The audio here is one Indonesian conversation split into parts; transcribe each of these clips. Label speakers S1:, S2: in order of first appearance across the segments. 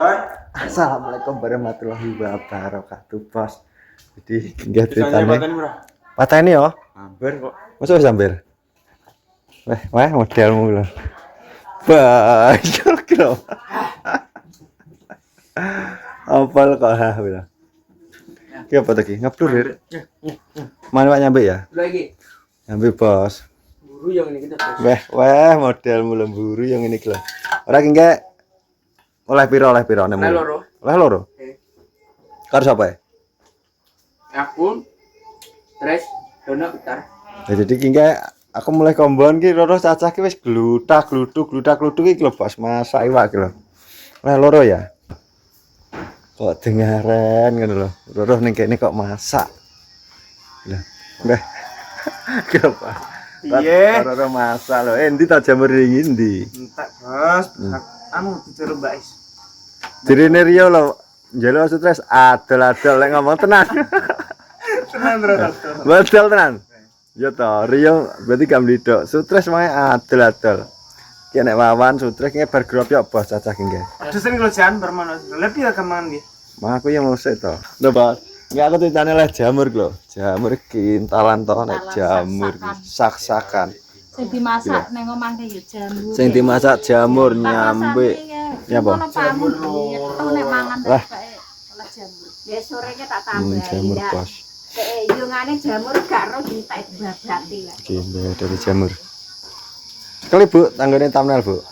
S1: Assalamualaikum warahmatullahi wabarakatuh, Bos. Jadi nggih ceritane. Pateni yo. Hampir kok. Masa wis hampir. Wah, modelmu lho. Bah, kira. Apal kok lho. Ki apa tadi? Ngeblur ya? Mana Pak nyampe ya?
S2: Lagi.
S1: Nyampe, Bos.
S2: Buru yang ini kita.
S1: Wah, modelmu lemburu yang ini lho. Ora ki nggih oleh piro nemu. Oleh loro. Karo sapa ya?
S2: Aku terus dono gitar.
S1: Ya, jadi ki nggih aku mulai kombon ki loro cacah ki wis glutak-glutuk ki lho Bos, masak iwak ki lho. Oleh loro ya. Kok dengaren ngono lho. Loro ning kene kok masak. Lah, mbah. Kenapa? Iya. Loro masak lho. Endi ta jamur ning ndi?
S2: Entek, Bos. Anu dicoba Mbak Is.
S1: Dirine Rio lho, njaluk stres adol-adol lek ngomong tenan.
S2: Tenan terus.
S1: Betul tenan. Ya toh, Rio berarti gak mlidok. Stres wae adol-adol. Ki nek wawan stres ki bar grop ya Bos cacah ki nggih.
S2: Aduh sering lojan bermana. Lebih ya kemangan nggih.
S1: Mah aku ya mau sik to. Lho Bos. Nggak aku ceritane leh jamur lho. Jamur kintalan to nek jamur sak-sakan.
S3: Sing dimasak ning omah ki ya jamur.
S1: Sing dimasak jamur nyambe. Ya apa?
S3: Jamur loro. Nek mangan
S1: Lah.
S3: oleh jamur. Ya sorenya tak tambah.
S1: Jamur Bos.
S3: Yungane jamur gak ro ditek babati lah.
S1: Oke, dari jamur. Kali Bu, tanggane thumbnail Bu.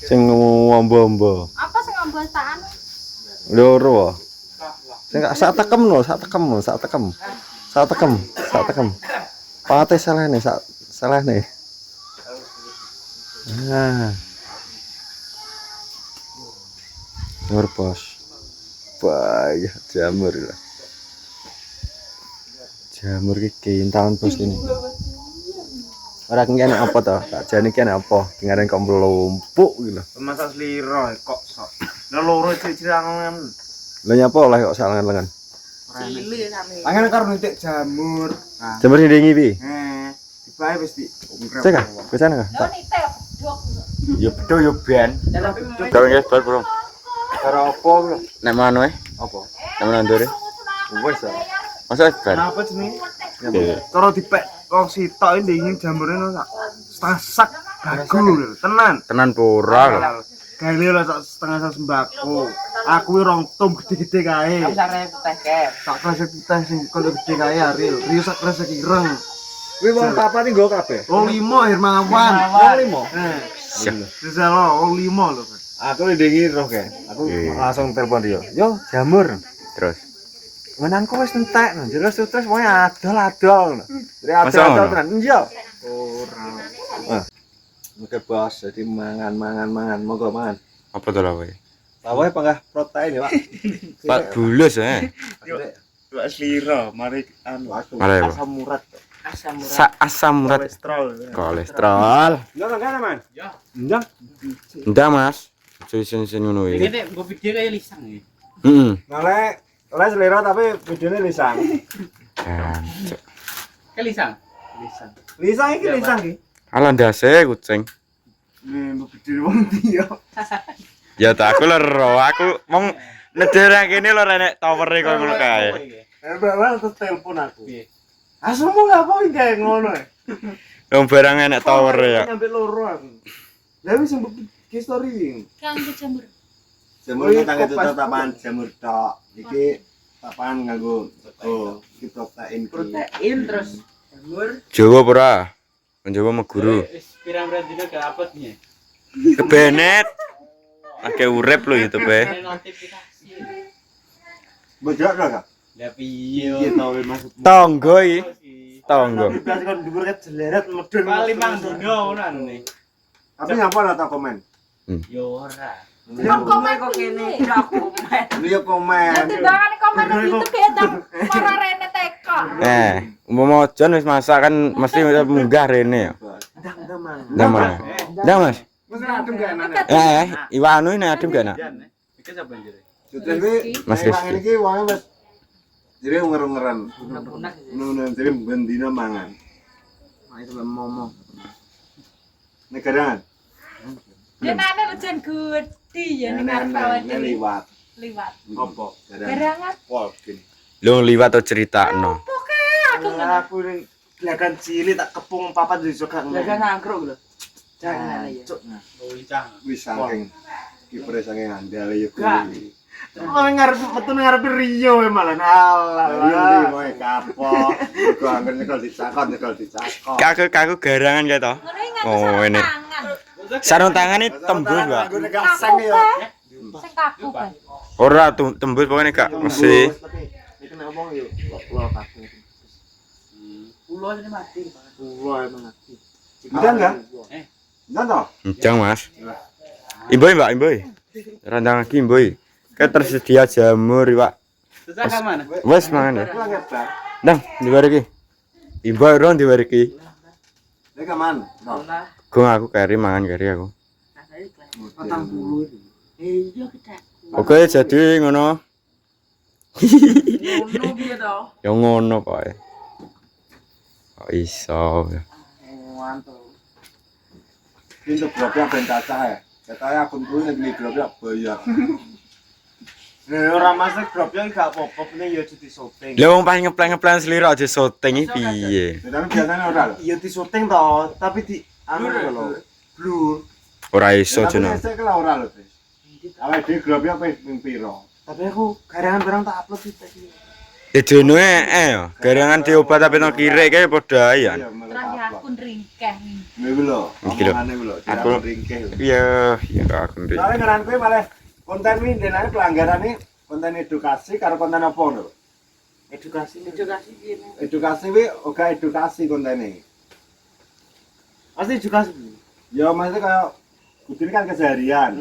S1: Sing ngombo-ombo.
S3: Apa sing ngombo takan?
S1: Loro. Sing gak sak tekem. Pate salahne salahne. Nah. Jamur Bos. Bayah jamur lah. Jamur ki kintalan Bos ini. Ora kene apa to? Tak jane kene apa? Dengaren kok mlumpuk gitu.
S2: Masak sliro kok sok. Lah loro ciri-cirangan.
S1: Lah nyapa oleh kok salangan-langan.
S3: Cilik kami.
S2: Pangen karo nitik jamur. Nah,
S1: Jamur sing dingi pi.
S2: dibae wis di.
S1: Cek ah, kesana ka?
S3: Yo nitek bedok.
S1: Ya bedo ya ben.
S2: Tapi
S1: Karo nggih bar, Bro.
S2: karo apa lho?
S1: Nek manu
S2: Apa?
S1: nek mandure. Wes ah. Masa bar.
S2: Kenapa jenenge?
S1: Iya.
S2: Karo dipek kok sitok ndingin jamurnya no setengah sak bagu lho, tenan.
S1: Tenan pura lho.
S2: Gale lah sak setengah sak sembako. Aku rong tum gede-gede kae. Sak kresek teh sing kono gede kae Aril. Rio sak kresek ireng.
S1: Kuwi wong papat iki nggo kabeh.
S2: Wong 5 Hermawan.
S1: Wong 5.
S2: Siap. Sesalo wong 5 lho.
S1: Aku ndingi roh kae. Aku langsung telepon Rio. Yo, jamur. Terus menanku wis entek, jelas stres wae adol-adol. Adol tenan. Iya. Ora. Oke Bos, jadi mangan. Monggo mangan.
S4: Apa to lawe?
S1: Lawe panggah protein ya, Pak.
S4: Pak bulus
S2: Dua sliro, mari anu
S4: Mari, Bu.
S2: asam urat.
S4: Asam urat
S2: Kolesterol.
S4: kolesterol.
S2: Enggak kan, Man? Ya. Enggak.
S4: Ndak, Mas. Sen ngono iki.
S5: Nek nggo video kaya lisang iki.
S4: Heeh.
S2: Oleh selera tapi videonya lisang.
S4: Jancuk.
S5: Kaya lisang.
S2: Lisang iki lisang iki.
S4: Ala ndase kucing.
S2: Nih, mbok video wong dia.
S4: Ya tak aku lero, aku mong nedera kene lho nek towere koyo ngono kae.
S2: Bawa terus telepon aku. Asummu apa iki kayak ngono e?
S4: Wong barang enek towere ya.
S2: Nyampe loro aku. Lah wis mbok ki story iki.
S3: Kanggo jamur.
S1: Jamur tangga tatapan jamur tok. Iki tapan nganggo iki protein ki.
S5: Protein terus jamur.
S4: Jawa ora? Jawa meguru.
S5: Wis pirang-pirang dina gak upload nih.
S4: Kebenet. Akeh urip lho YouTube e.
S5: Notifikasi.
S1: Bojok lho, Kak.
S5: Lah piye?
S2: Iya tau maksudmu.
S4: Tonggo iki. Tonggo.
S2: Biasa kan dhuwur ket jeleret medun.
S5: Paling mang dunia ngono nih.
S2: Tapi ngapa ora tak komen?
S5: Yo ora.
S3: Kok komen kok kene gak komen.
S2: Lu ya komen.
S3: Lah timbangane komen nang YouTube ya ndang ora rene teko.
S4: Umpama Jon wis masak kan mesti munggah rene ya.
S2: Ndang man.
S4: Ndak Mas. Ndak Mas.
S2: Wis adem gak enak.
S4: Iwak anu ini adem gak nak?
S5: Iki sapa njere?
S2: Sudah iki
S4: Mas Rizky.
S2: Ini iki wonge wis jadi ngeren-ngeren. Ngono jadi bendina mangan. Nah itu momo. Negaraan.
S3: Denane jan gede. Di ya ning ngarep awake dhewe.
S2: liwat.
S3: Liwat.
S2: Apa?
S3: Garangan.
S2: Pol gini.
S4: Lu liwat to critakno.
S3: Pokoke aku
S2: Aku ning gelagan cilik tak kepung papat di juga
S6: Jaga nangkruk lho. Jangan ya.
S2: wis saking kipre saking andal ya
S6: Gak.
S2: kuwi. Terus ngarep metu ngarep Rio malah alah. Rio kapok. Kok angger nyekel dicakot.
S4: Kaku garangan kae to.
S3: ngono iki
S4: Oh,
S3: nganggo
S4: ini.
S3: tangan.
S4: Sarung tangane tembus, Mbak.
S2: Aku nek gaseng ya.
S3: Sing kaku kan.
S4: Ora tembus pokoknya gak mesti.
S2: Iki nek ngomong yo kok pulau kaku.
S6: Pulau ini mati.
S2: Pulau emang mati. Enggak. Enggak toh?
S4: Njang, Mas. Imboy, Mbak, imboy. Randang lagi imboy. Ketersedia jamur, Pak.
S5: Susah ke mana?
S4: Wes mangan ya.
S2: Pulang hebat.
S4: Ndang, diwariki. Imboy ron diwariki.
S2: Nek aman. No.
S4: Gong aku kari mangan kari aku.
S2: Patang puluh itu.
S6: Iya kita.
S4: Oke, jadi ngono.
S6: Ngono piye to?
S4: Ya ngono pokoke. Kok iso.
S6: Mantap.
S2: Pintu bloknya ben cacah ya. Katanya akun kuwi nek di bloknya bayar. Nek ora masuk bloknya gak apa-apa penting ya di syuting.
S4: Lah wong pas ngeplan selira aja syuting iki piye?
S2: Tapi biasanya ora lho. Iya di syuting toh, tapi di anu lho. Blur.
S4: Ora iso
S2: Tapi
S4: jeneng.
S2: saya kira ora lho, Tris. Awake dhewe bloknya ping piro? Tapi aku garangan barang tak upload iki.
S4: Ya jono yo. Garangan diobat tapi no kirek kae padha ya.
S3: Terakhir akun ringkeh.
S2: Nek lho,
S4: Iki lho.
S2: omongane lho,
S4: Aku
S2: ringkeh.
S4: Iya, ya kok aku ndek.
S2: Soalnya ngeran kowe malah konten ini denane pelanggaran ini konten edukasi karo konten apa lho? Edukasi
S6: piye?
S2: edukasi wi oga edukasi kontennya. Pasti edukasi. Ya maksudnya kayak kudu kan keseharian.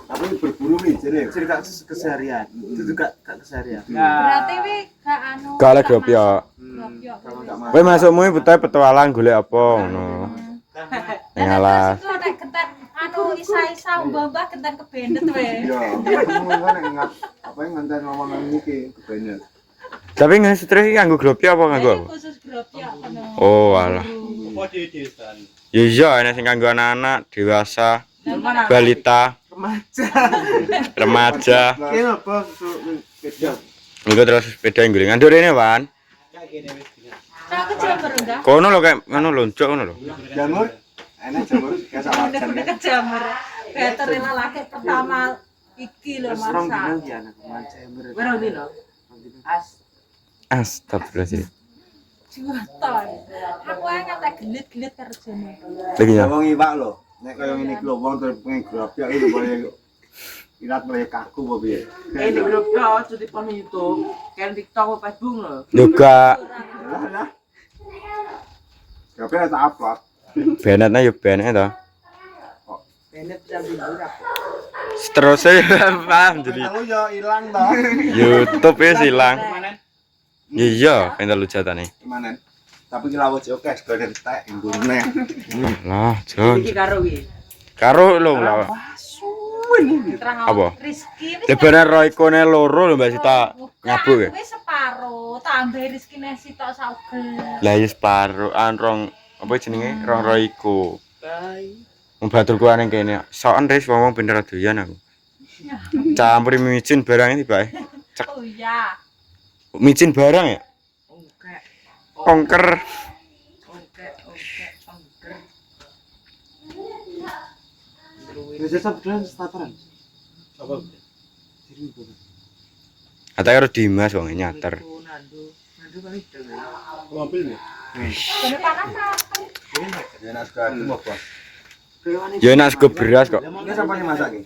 S2: Tapi berburu nih jadi cerita keseharian. Itu gak keseharian.
S3: Berarti wi gak anu.
S4: Gak oleh grup ya.
S3: Grup
S4: Kowe masukmu petualang golek apa ngono. Ngalah.
S3: Terus nek genten anu isa-isa mbah-mbah genten kebendet we.
S2: Iya, aku kan ingat apa yang nganten ngomongan iki kebenet.
S4: Tapi ngasih terus iki nganggo grup ya apa nganggo apa?
S3: Khusus grup ya kono.
S4: Oh, alah.
S5: Apa di desan?
S4: Ya iya, ana sing nganggo anak-anak, dewasa, balita, remaja.
S2: Kene apa beda.
S4: Engko terus sepeda yang guling. Ndur rene, Wan.
S3: Aku jamur enggak?
S4: Kono lho kayak ngono loncok ngono lho.
S2: Jamur. Enak jamur kayak sama
S3: Udah ke jamur. Baterai lelaki pertama iki lho masak.
S2: ya anak jamur.
S6: Berapa dino?
S4: Astagfirullahaladzim.
S3: Juatan. Aku ae ngantek gelit-gelit kerjane.
S4: Lagi ya.
S2: Wong iwak lho. Nek kaya ngene iki lho wong terus pengen grab ya iki boleh irat mulai kaku apa piye.
S6: Ini grup yo cuti pon YouTube, kan TikTok apa Facebook lho.
S4: Juga
S2: Lah. Kabeh tak upload.
S4: benetnya ya benet to.
S6: Benet jam liburan.
S4: Seterusnya paham jadi
S2: Kalau ya ilang toh.
S4: YouTube ya silang. Iya, pengen lu jatane.
S2: Gimana? Tapi ki lawo oke sebagai tek nggone.
S4: Lah, Jon.
S6: Iki karo iki.
S4: Karo lho lah.
S3: Terang
S4: Apa?
S3: Rizky
S4: Lebane roikone loro lho Mbak Sita nyabuk ya.
S3: Wis separo, tambah Rizky nasi tok saugel.
S4: Lah ya separo rong apa jenenge rong roiku.
S6: Bye.
S4: Wong batulku aneh kene. Soken ris wong bener doyan aku. Campuri micin barang iki, Pak.
S3: Oh iya.
S4: Micin barang ya?
S6: Oke.
S4: Ongker.
S6: Oke.
S2: Bisa sabdan stataran.
S5: Apa?
S4: Ata karo Dimas wong nyater.
S6: Nando kan itu.
S5: Mobil nih.
S3: Jadi panas
S2: Ya nak sekali mau apa?
S4: Ya enak sego beras kok.
S2: Ini siapa yang masak iki?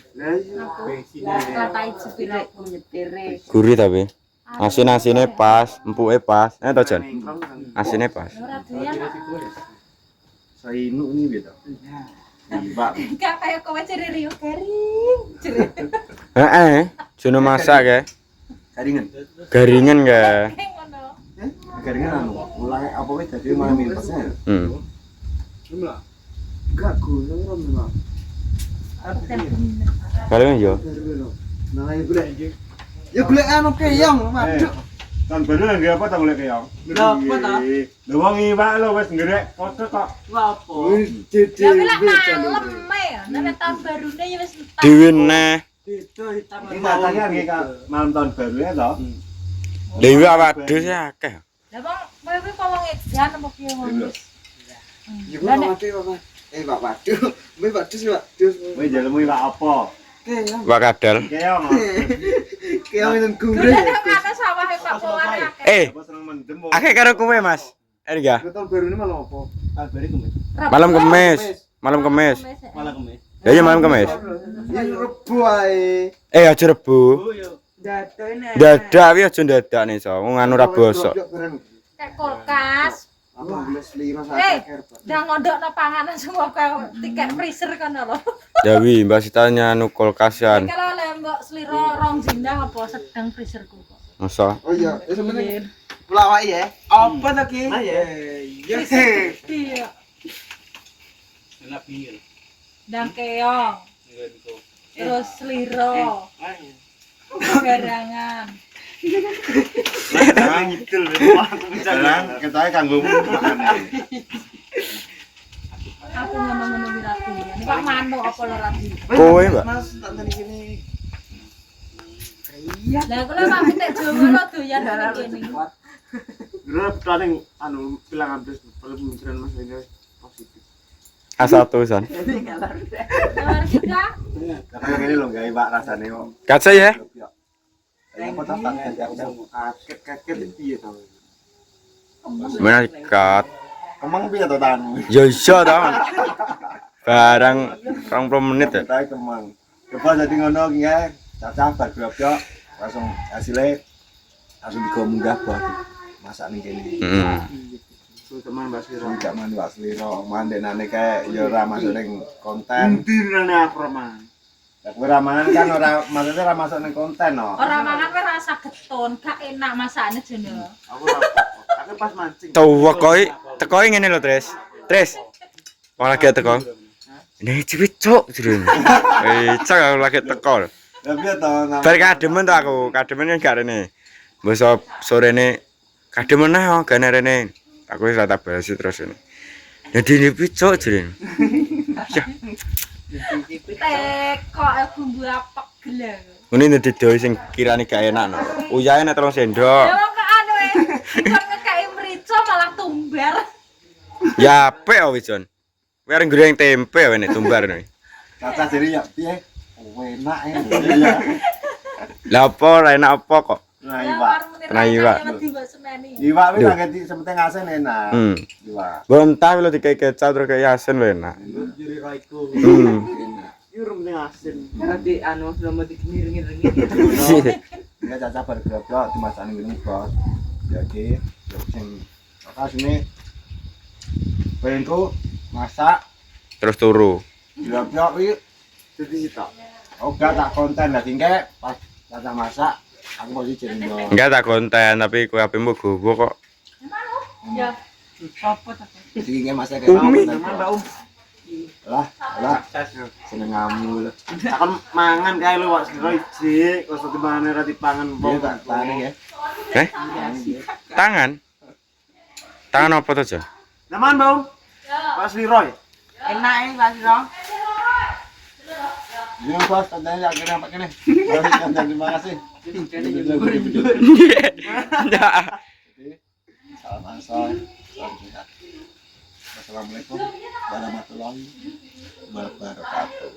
S3: katai jepire nyetire.
S4: Gurih tapi. Asin-asine pas, empuke pas. To, Jon? Asine pas.
S3: Ora doyan.
S2: Sainu ini beda. Mbak.
S3: Enggak kayak kowe ceri Rio garing. Ceri.
S4: Heeh, jono masak ya.
S2: Garingan.
S4: Garingan ga.
S3: Kayak ngono.
S2: Garingan anu, ulang apa wis dadi malah mimpesnya.
S5: Jumlah.
S2: Enggak gulung rom memang.
S4: Kalian yo.
S2: Nah, ya golek. Ya golek anu keong, maduk. Tahun baru lagi apa tak boleh keong?
S6: Lho, apa ta?
S2: Lho wong iwak lho wis ngerek foto kok.
S6: Lha apa?
S3: Ya bilang malam ya, nek tahun barune ya wis entar.
S4: Dewi neh.
S6: Beda hitam.
S2: Iki katanya nggih Kak, malam tahun baru ya toh.
S4: Dewi awak dhewe sih akeh.
S3: Lah wong kowe kok wong edan apa piye wong wis.
S7: Ya kok mati Pak. Pak waduh. Mbak waduh waduh.
S2: Kowe jalemu iwak apa?
S7: Keong.
S4: Wak kadal.
S2: Keong.
S7: Keong itu
S3: Gurih
S7: gurih.
S3: ana sawahe Pak Poware akeh.
S2: Apa seneng mendem.
S4: Akeh karo kowe, Mas. Enggak.
S7: Tahun baru ini malah apa?
S5: Tahun baru kemis.
S4: Malam Kemis. Malam Kemis.
S5: Malah kemis.
S4: Ya ya malam Kemis.
S7: Ya Rebo ae.
S4: Aja Rebo.
S5: Oh yo.
S6: Dadane.
S4: Dadak wi aja dadak nih so. Wong anu ra bosok.
S3: Kayak kulkas.
S7: Apa boleh seliro
S3: Eh,
S7: sak ker.
S3: udah ngodokno panganan semua kayak tiket freezer kan lho.
S4: Ya wi Mbak Sitanya anu kulkasan.
S3: Kalau lembok seliro rong jindang apa sedang freezerku kok.
S4: Masa
S7: Oh iya, ya sebenarnya pelawak ya.
S6: Apa to ki?
S7: Ya.
S3: Iya,
S5: Enak pinggir.
S3: dan keong, terus seliro, garangan.
S2: Jangan ngidul. Jalan ketoke kanggo makan.
S3: Aku ngono-ngono wiratu. Ini Pak Mano apa lho rati?
S4: kowe, Mbak.
S7: Mas, tak tadi sini.
S3: Lah aku lho Pak tek Jawa lho doyan ngene kene.
S2: Dulu planning anu bilang habis pemikiran Mas ini positif.
S4: A1 san.
S3: Lewat kita,
S2: Tapi ngene lho gawe iwak rasane kok.
S4: Kaca ya.
S2: Ya apa tak ganti aku kaget piye to.
S4: Menekat.
S2: Kemang piye to tanganmu?
S4: Ya iso ta. Barang 20 menit ya.
S2: Tapi kemang. Coba jadi ngono ki ya. Caca bar grobyo langsung hasilnya langsung dimunggah buat masak ning kene.
S4: Heeh.
S2: Teman Mbak Sliro. Enggak man Mbak Sliro, mandenane kayak ya ora masuk ning konten.
S7: Ndirane aku man.
S2: Lah kowe ra mangan kan ora maksudnya ora masuk ning konten no.
S3: ora mangan kowe rasa getun, gak enak masakane jene.
S7: Aku ora. Aku pas mancing.
S4: Tuwa koi, tekoi ngene lho, Tris. Tris. Wong lagi teko. Ini cicuk jurun. Cak aku lagi teko.
S2: Lah piye to?
S4: Bar kademen to aku, kademen kan gak rene. Mbok sorene kademen nah gane rene. Aku wis tak balesi terus ini. Jadi ini cicuk jurun. Ya,
S3: Teko bumbu apek geleng.
S4: ngene didoi sing kirane gak enak no. Uyahe nek 3 sendok.
S3: Ya wong anu ikon ngekeki mrica malah tumbar.
S4: Ya apik oh Wijon. Kowe arep goreng tempe wae nek tumbar nih.
S2: Caca jadi ya piye? Oh, enak ya.
S4: Lah apa ora enak apa kok?
S2: Nah, iwak.
S4: Kena iwak.
S2: Iwak wis
S4: Duh.
S2: ngerti sepenting asin enak. Iwak.
S4: Mbok entah lho dikai kecap terus kayak asin lho enak.
S7: Juri kaiku.
S6: Yo rumeng asin. Nanti anu selama dikiring-kiring.
S2: Ya caca bar grobyo dimasakne ngene bos. Jadi sing asine penku masak
S4: Terus turu.
S2: grobyo iki dadi sitok. Oh gak tak konten lah tingke pas caca masak aku mau jeneng yo.
S4: Enggak tak konten tapi kowe HP-mu gowo kok.
S3: Ya. Apa ta?
S2: Tingke masak
S4: Umi.
S2: lah seneng ngamu lho.
S7: Akan mangan kae lu wak Sliro ijik, kok timbangane ra dipangan
S2: Iya tak tani ya.
S4: Tangan. Tangan apa to, Jon?
S7: Naman, Bang? Pak Sliro.
S6: Enak Pak Sliro.
S2: Ini bos tandanya akhirnya apa kene. Terima kasih.
S4: Ya.
S2: Salam asal. Salam sehat. Assalamualaikum warahmatullahi wabarakatuh.